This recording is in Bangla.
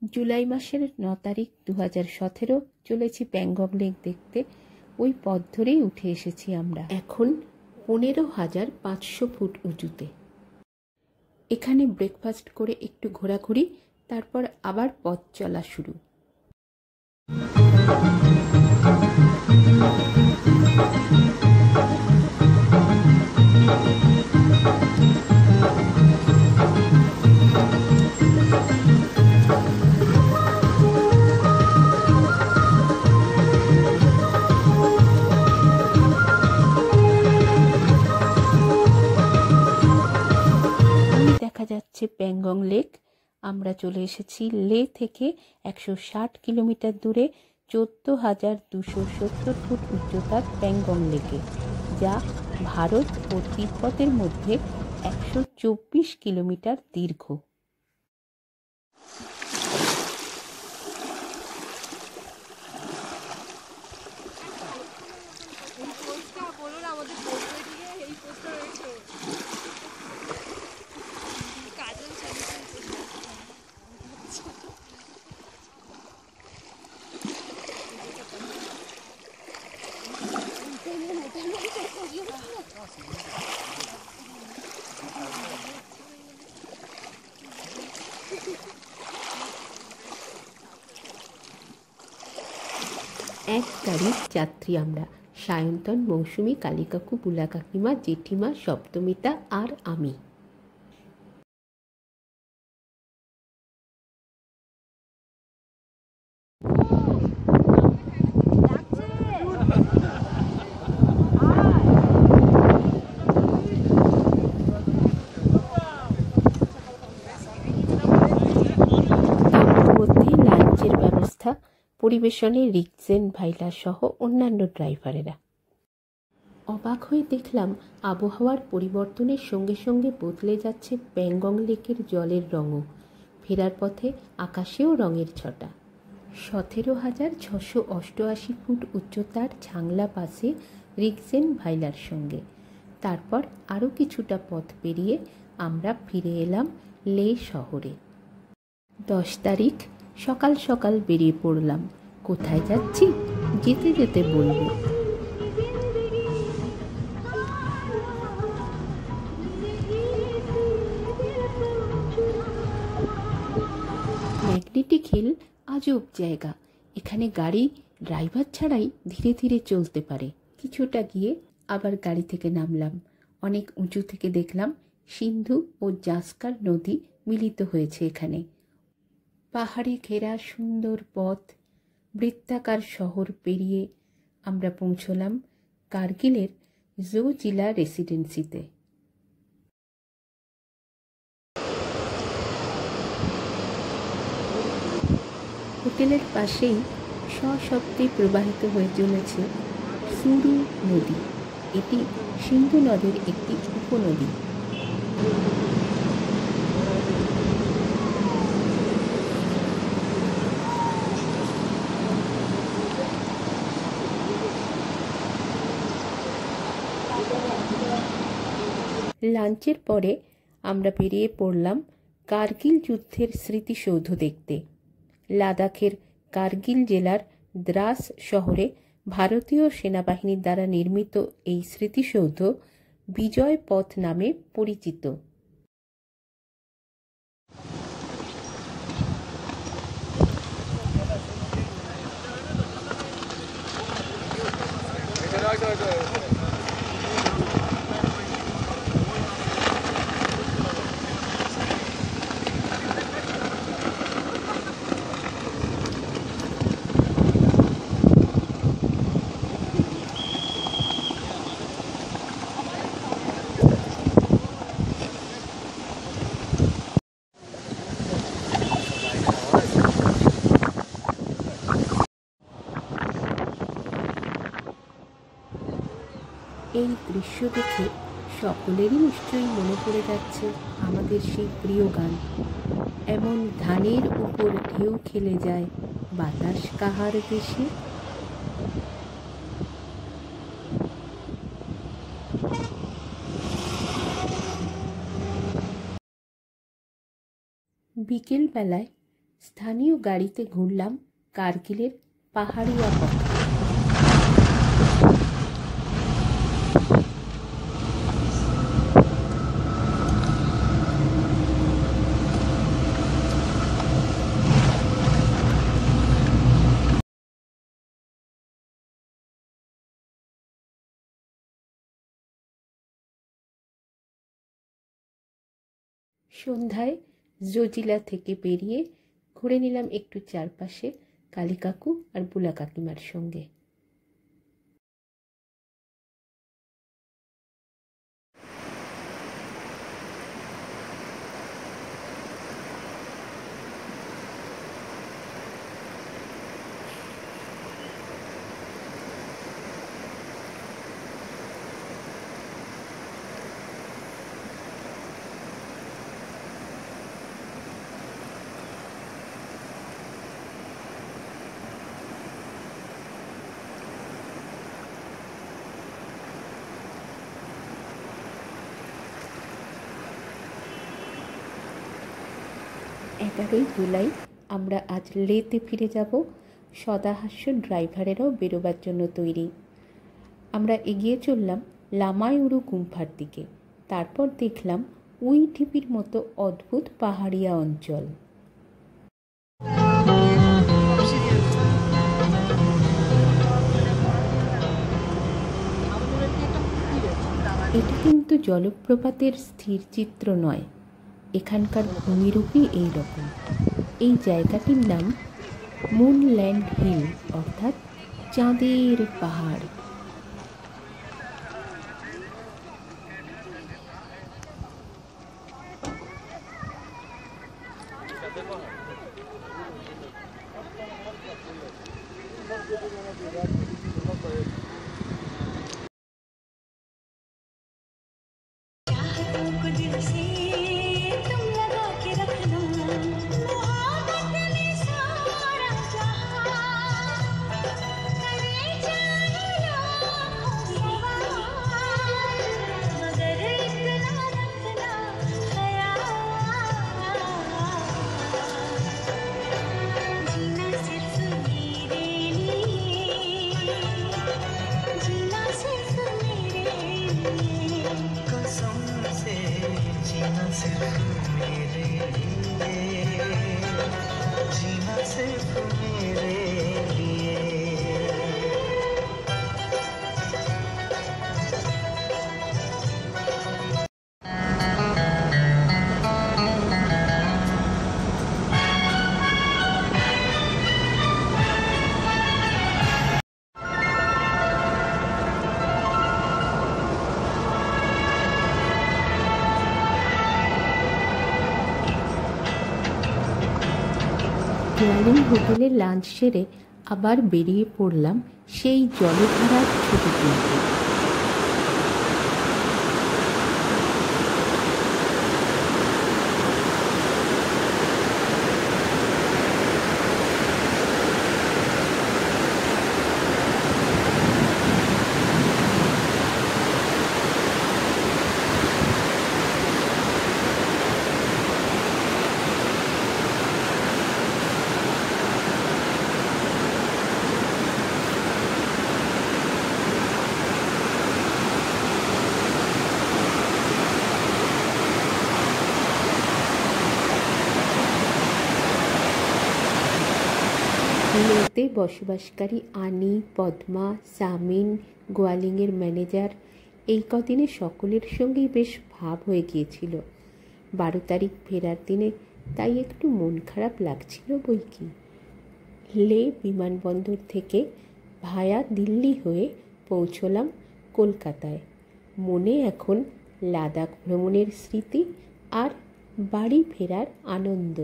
জুলাই মাসের 9 তারিখ 2017 চলেছি প্যাংগং লেক দেখতে। ওই পথ ধরেই উঠে এসেছি আমরা। এখন 15,500 ফুট উঁচুতে। এখানে ব্রেকফাস্ট করে একটু ঘোরাঘুরি, তারপর আবার পথ চলা শুরু। দেখা যাচ্ছে প্যাংগং লেক। আমরা চলে এসেছি লে থেকে 160 কিলোমিটার দূরে 14,270 ফুট উচ্চতার প্যাংগং লেকে, যা ভারত ও তিব্বতের মধ্যে 124 কিলোমিটার দীর্ঘ। এক গাড়ির যাত্রী আমরা, সায়ন্তন, মৌসুমী, কালিকাকু, বুলা কাকিমা, জেঠিমা, সপ্তমিতা আর আমি। মধ্যে লাঞ্চের ব্যবস্থা, পরিবেশনে রিকজেন ভাইলা সহ অন্যান্য ড্রাইভারেরা। অবাক হয়ে দেখলাম আবহাওয়ার পরিবর্তনের সঙ্গে সঙ্গে বদলে যাচ্ছে প্যাংগং লেকের জলের রঙও। ফেরার পথে আকাশেও রঙের ছটা। 17,688 ফুট উচ্চতার ছাংলা পাসে রিকজেন ভাইলার সঙ্গে। তারপর আরও কিছুটা পথ পেরিয়ে আমরা ফিরে এলাম লে শহরে। 10 তারিখ সকাল সকাল বেরিয়ে পড়লাম। কোথায় যাচ্ছি যেতে যেতে বলবো। ম্যাগনেটিক হিল আজব জায়গা। এখানে গাড়ি ড্রাইভার ছাড়াই ধীরে ধীরে চলতে পারে। কিছুটা গিয়ে আবার গাড়ি থেকে নামলাম। অনেক উঁচু থেকে দেখলাম সিন্ধু ও জাস্কার নদী মিলিত হয়েছে এখানে। পাহাড়ে ঘেরা সুন্দর পথ, বৃত্তাকার শহর পেরিয়ে আমরা পৌঁছলাম কার্গিলের জোজিলা রেসিডেন্সিতে। হোটেলের পাশেই সশব্দে প্রবাহিত হয়ে চলেছে সুরু নদী। এটি সিন্ধু নদের একটি উপনদী। লাঞ্চের পরে আমরা বেরিয়ে পড়লাম কার্গিল যুদ্ধের স্মৃতিসৌধ দেখতে। লাদাখের কার্গিল জেলার দ্রাস শহরে ভারতীয় সেনাবাহিনীর দ্বারা নির্মিত এই স্মৃতিসৌধ বিজয় পথ নামে পরিচিত। এই দৃশ্য দেখে সকলেরই নিশ্চয়ই মনে পড়ে যাচ্ছে আমাদের সেই প্রিয় গান, এমন ধানের উপর ঢেউ খেলে যায় বাতাস কাহার দেশে। বিকেলবেলায় স্থানীয় গাড়িতে ঘুরলাম কার্গিলের পাহাড়িয়া পথ। সন্ধ্যায় জজিলা থেকে বেরিয়ে ঘুরে নিলাম একটু চারপাশে কালী কাকু আর বুলা কাকিমার সঙ্গে। জুলাই আমরা আজ লেতে ফিরে যাব। সদাহাস্য ড্রাইভারেরাও বেরোবার জন্য তৈরি। আমরা এগিয়ে চললাম লামায়ুরু গুম্ফার দিকে। তারপর দেখলাম উই ঢিপির মতো অদ্ভুত পাহাড়িয়া অঞ্চল। এটা কিন্তু জলপ্রপাতের স্থির চিত্র নয়, এখানকার ভূমিরূপই এইরকম। এই জায়গাটির নাম মুনল্যান্ড হিল, অর্থাৎ চাঁদের পাহাড়। গ্যালিং হোটেলে লাঞ্চ সেরে আবার বেরিয়ে পড়লাম সেই জলধারার ছবি তুলতে। লেতে বসবাসকারী আনি, পদ্মা, সামিন, গোয়ালিংয়ের ম্যানেজার, এই কদিনে সকলের সঙ্গেই বেশ ভাব হয়ে গিয়েছিল। 12 তারিখ ফেরার দিনে তাই একটু মন খারাপ লাগছিল বইকি। লে বিমানবন্দর থেকে ভায়া দিল্লি হয়ে পৌঁছলাম কলকাতায়। মনে এখন লাদাখ ভ্রমণের স্মৃতি আর বাড়ি ফেরার আনন্দ।